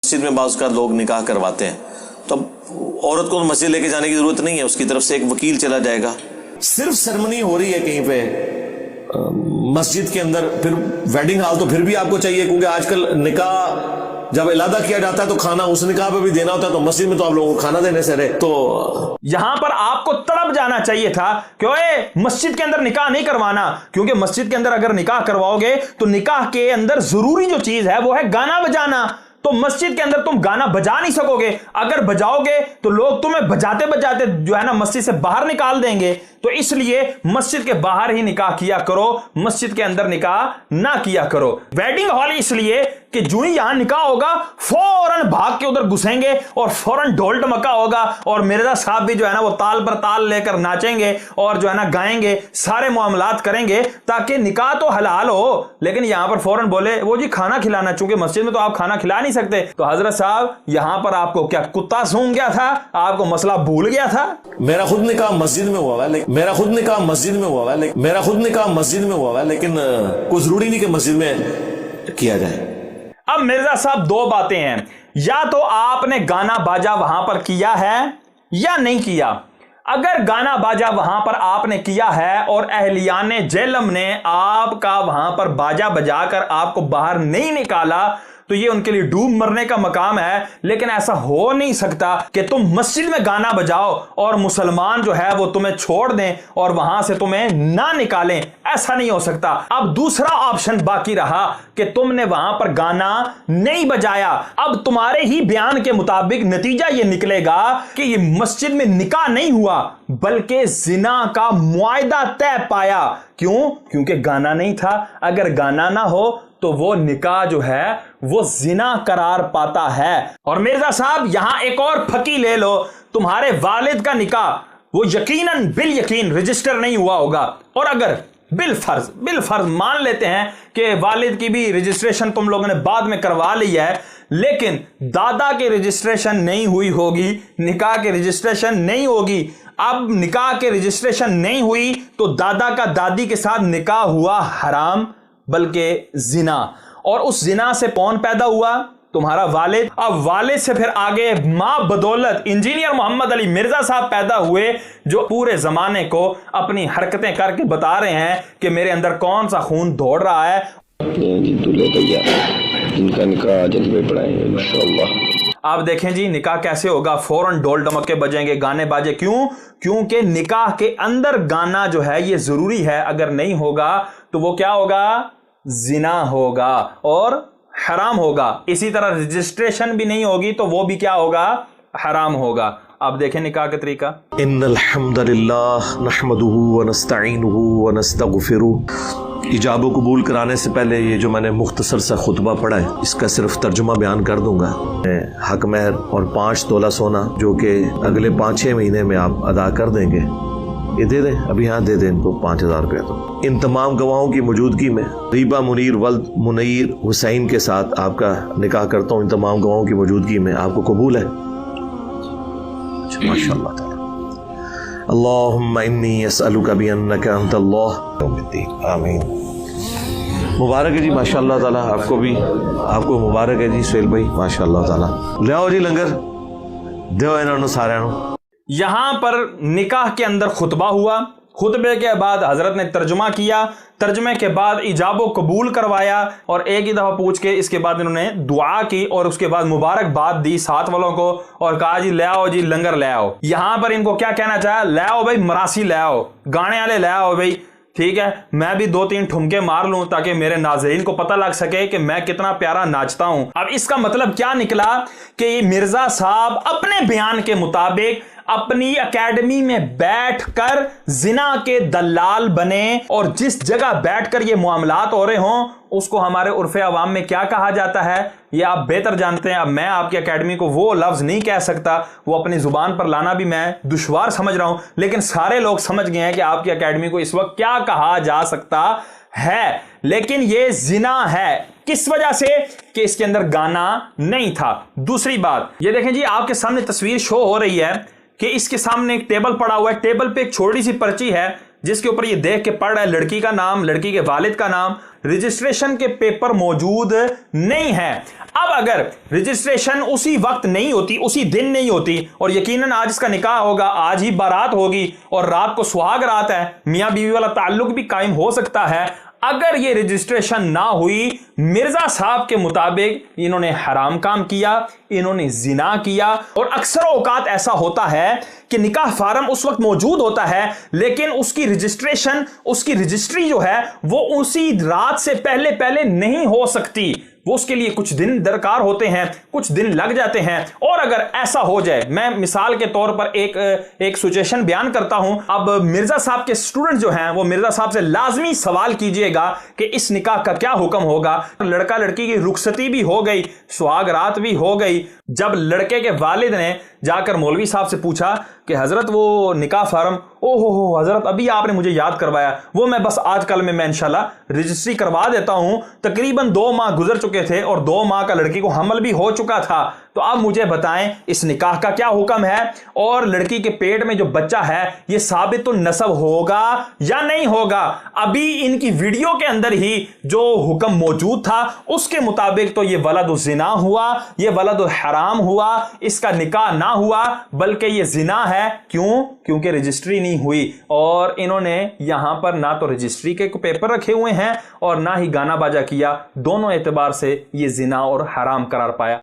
مسجد میں بعض کا لوگ نکاح کرواتے ہیں تو اب عورت کو مسجد لے کے جانے کی ضرورت نہیں ہے، اس کی طرف سے ایک وکیل چلا جائے گا. صرف سرمنی ہو رہی ہے کہیں پہ مسجد کے اندر، پھر ویڈنگ ہال تو پھر بھی آپ کو چاہیے، کیونکہ آج کل نکاح جب علادہ کیا جاتا ہے تو کھانا اس نکاح پہ بھی دینا ہوتا ہے، تو مسجد میں تو آپ لوگوں کو کھانا دینے سے رہے. تو یہاں پر آپ کو تڑپ جانا چاہیے تھا کہ مسجد کے اندر نکاح نہیں کروانا، کیونکہ مسجد کے اندر اگر نکاح کرواؤ گے تو نکاح کے اندر ضروری جو چیز ہے وہ ہے گانا بجانا. تو مسجد کے اندر تم گانا بجا نہیں سکو گے، اگر بجاؤ گے تو لوگ تمہیں بجاتے بجاتے جو ہے نا مسجد سے باہر نکال دیں گے. تو اس لیے مسجد کے باہر ہی نکاح کیا کرو، مسجد کے اندر نکاح نہ کیا کرو. ویڈنگ ہال اس لیے کہ جو ہی یہاں نکاح ہوگا فوراً بھاگ کے ادھر گھسیں گے اور فوراً ڈھول ڈمکا ہوگا اور مرزا صاحب بھی جو ہے نا وہ تال پر تال لے کر ناچیں گے اور جو ہے نا گائیں گے، سارے معاملات کریں گے تاکہ نکاح تو حلال ہو. لیکن یہاں پر فوراً بولے وہ جی کھانا کھلانا، چونکہ مسجد میں تو آپ کھانا کھلا نہیں سکتے. تو حضرت صاحب یہاں پر آپ کو کیا کتا سونگ گیا تھا؟ آپ کو مسئلہ بھول گیا تھا؟ میرا خود نکاح مسجد میں ہوا ہے، لیکن کوئی ضروری نہیں کہ مسجد میں کیا جائے. اب مرزا صاحب دو باتیں ہیں، یا تو آپ نے گانا باجا وہاں پر کیا ہے یا نہیں کیا. اگر گانا باجا وہاں پر آپ نے کیا ہے اور اہلیان جہلم نے آپ کا وہاں پر باجا بجا کر آپ کو باہر نہیں نکالا تو یہ ان کے لیے ڈوب مرنے کا مقام ہے. لیکن ایسا ہو نہیں سکتا کہ تم مسجد میں گانا بجاؤ اور مسلمان جو ہے وہ تمہیں چھوڑ دیں اور وہاں سے تمہیں نہ نکالیں، ایسا نہیں ہو سکتا. اب دوسرا آپشن باقی رہا کہ تم نے وہاں پر گانا نہیں بجایا. اب تمہارے ہی بیان کے مطابق نتیجہ یہ نکلے گا کہ یہ مسجد میں نکاح نہیں ہوا بلکہ زنا کا معاہدہ طے پایا. کیوں؟ کیونکہ گانا نہیں تھا. اگر گانا نہ ہو تو وہ نکاح جو ہے وہ زنا قرار پاتا ہے. اور مرزا صاحب یہاں ایک اور پھکی لے لو، تمہارے والد کا نکاح وہ یقیناً بالیقین رجسٹر نہیں ہوا ہوگا. اور اگر بالفرض مان لیتے ہیں کہ والد کی بھی رجسٹریشن تم لوگوں نے بعد میں کروا لی ہے، لیکن دادا کی رجسٹریشن نہیں ہوئی ہوگی، نکاح کی رجسٹریشن نہیں ہوگی. اب نکاح کی رجسٹریشن نہیں ہوئی تو دادا کا دادی کے ساتھ نکاح ہوا حرام بلکہ زنا. اور اس زنا سے کون پیدا ہوا؟ تمہارا والد. اب والد سے پھر آگے ماں بدولت انجینئر محمد علی مرزا صاحب پیدا ہوئے، جو پورے زمانے کو اپنی حرکتیں کر کے بتا رہے ہیں کہ میرے اندر کون سا خون دوڑ رہا ہے. جی دلہے بھیا ان کا نکاح جلوے پڑھائیں گے انشاءاللہ. آپ دیکھیں جی نکاح کیسے ہوگا، فوراً ڈھول ڈمکے بجیں گے، گانے باجے. کیوں؟ کیونکہ نکاح کے اندر گانا جو ہے یہ ضروری ہے. اگر نہیں ہوگا تو وہ کیا ہوگا؟ زنا ہوگا اور حرام ہوگا. اسی طرح رجسٹریشن بھی نہیں ہوگی تو وہ بھی کیا ہوگا؟ حرام ہوگا. آپ دیکھیں نکاح کا طریقہ. ان الحمد للہ نحمده ونستعینه ونستغفره. ایجاب و قبول کرانے سے پہلے یہ جو میں نے مختصر سا خطبہ پڑھا ہے اس کا صرف ترجمہ بیان کر دوں گا. حق مہر اور 5 تولہ سونا جو کہ اگلے 5-6 مہینے میں آپ ادا کر دیں گے، یہ دے دیں، ابھی ہاں دے دیں ان کو 5000 روپے. تو ان تمام گواہوں کی موجودگی میں ریبہ منیر ولد منیر حسین کے ساتھ آپ کا نکاح کرتا ہوں. ان تمام گواہوں کی موجودگی میں آپ کو قبول ہے؟ ماشاء اللہ تعالی. اللہم انی اسألک بانک انت اللہ یوم الدین. آمین. مبارک ہے جی ماشاء اللہ تعالیٰ. آپ کو بھی آپ کو مبارک ہے جی سہیل بھائی ماشاء اللہ تعالیٰ. لے آؤ جی لنگر دیو انہوں سارے. یہاں پر نکاح کے اندر خطبہ ہوا، خطبے کے بعد حضرت نے ترجمہ کیا، ترجمے کے بعد ایجاب و قبول کروایا اور ایک ہی دفعہ پوچھ کے اس کے بعد انہوں نے دعا کی اور اس کے بعد مبارکباد دی ساتھ والوں کو اور کہا جی لے آؤ جی لنگر لے آؤ. یہاں پر ان کو کیا کہنا چاہا؟ لے آؤ بھائی مراسی لے آؤ، گانے والے لے آؤ بھائی. ٹھیک ہے، میں بھی 2-3 ٹھمکے مار لوں تاکہ میرے ناظرین کو پتہ لگ سکے کہ میں کتنا پیارا ناچتا ہوں. اب اس کا مطلب کیا نکلا کہ یہ مرزا صاحب اپنے بیان کے مطابق اپنی اکیڈمی میں بیٹھ کر زنا کے دلال بنے اور جس جگہ بیٹھ کر یہ معاملات ہو رہے ہوں اس کو ہمارے عرف عوام میں کیا کہا جاتا ہے یہ آپ بہتر جانتے ہیں. اب میں آپ کی اکیڈمی کو وہ لفظ نہیں کہہ سکتا، وہ اپنی زبان پر لانا بھی میں دشوار سمجھ رہا ہوں، لیکن سارے لوگ سمجھ گئے ہیں کہ آپ کی اکیڈمی کو اس وقت کیا کہا جا سکتا ہے. لیکن یہ زنا ہے کس وجہ سے؟ کہ اس کے اندر گانا نہیں تھا. دوسری بات یہ دیکھیں جی آپ کے سامنے تصویر شو ہو رہی ہے کہ اس کے سامنے ایک ٹیبل پڑا ہوا ہے، ٹیبل پہ ایک چھوٹی سی پرچی ہے جس کے اوپر یہ دیکھ کے پڑھ رہا ہے لڑکی کا نام، لڑکی کے والد کا نام، رجسٹریشن کے پیپر موجود نہیں ہے۔ اب اگر رجسٹریشن اسی وقت نہیں ہوتی، اسی دن نہیں ہوتی، اور یقیناً آج اس کا نکاح ہوگا، آج ہی بارات ہوگی اور رات کو سہاگ رات ہے، میاں بیوی والا تعلق بھی قائم ہو سکتا ہے، اگر یہ رجسٹریشن نہ ہوئی، مرزا صاحب کے مطابق انہوں نے حرام کام کیا، انہوں نے زنا کیا۔ اور اکثر اوقات ایسا ہوتا ہے کہ نکاح فارم اس وقت موجود ہوتا ہے لیکن اس کی رجسٹریشن، اس کی رجسٹری جو ہے وہ اسی رات سے پہلے نہیں ہو سکتی، وہ اس کے لیے کچھ دن درکار ہوتے ہیں، کچھ دن لگ جاتے ہیں۔ اور اگر ایسا ہو جائے، میں مثال کے طور پر ایک سچویشن بیان کرتا ہوں۔ اب مرزا صاحب کے اسٹوڈنٹ جو ہیں وہ مرزا صاحب سے لازمی سوال کیجئے گا کہ اس نکاح کا کیا حکم ہوگا۔ لڑکا لڑکی کی رخصتی بھی ہو گئی، سہاگ رات بھی ہو گئی، جب لڑکے کے والد نے جا کر مولوی صاحب سے پوچھا کہ حضرت وہ نکاح فارم، اوہ حضرت ابھی آپ نے مجھے یاد کروایا، وہ میں بس آج کل میں انشاءاللہ رجسٹری کروا دیتا ہوں، تقریباً 2 ماہ گزر چکے تھے اور 2 ماہ کا لڑکی کو حمل بھی ہو چکا تھا، تو اب مجھے بتائیں اس نکاح کا کیا حکم ہے، اور لڑکی کے پیٹ میں جو بچہ ہے یہ ثابت النسب ہوگا یا نہیں ہوگا۔ ابھی ان کی ویڈیو کے اندر ہی جو حکم موجود تھا اس کے مطابق تو یہ ولد الزنا ہوا، یہ ولد الحرام ہوا، اس کا نکاح نہ ہوا بلکہ یہ زنا ہے۔ کیونکہ رجسٹری نہیں ہوئی، اور انہوں نے یہاں پر نہ تو رجسٹری کے پیپر رکھے ہوئے ہیں اور نہ ہی گانا باجا کیا، دونوں اعتبار سے یہ زنا اور حرام قرار پایا۔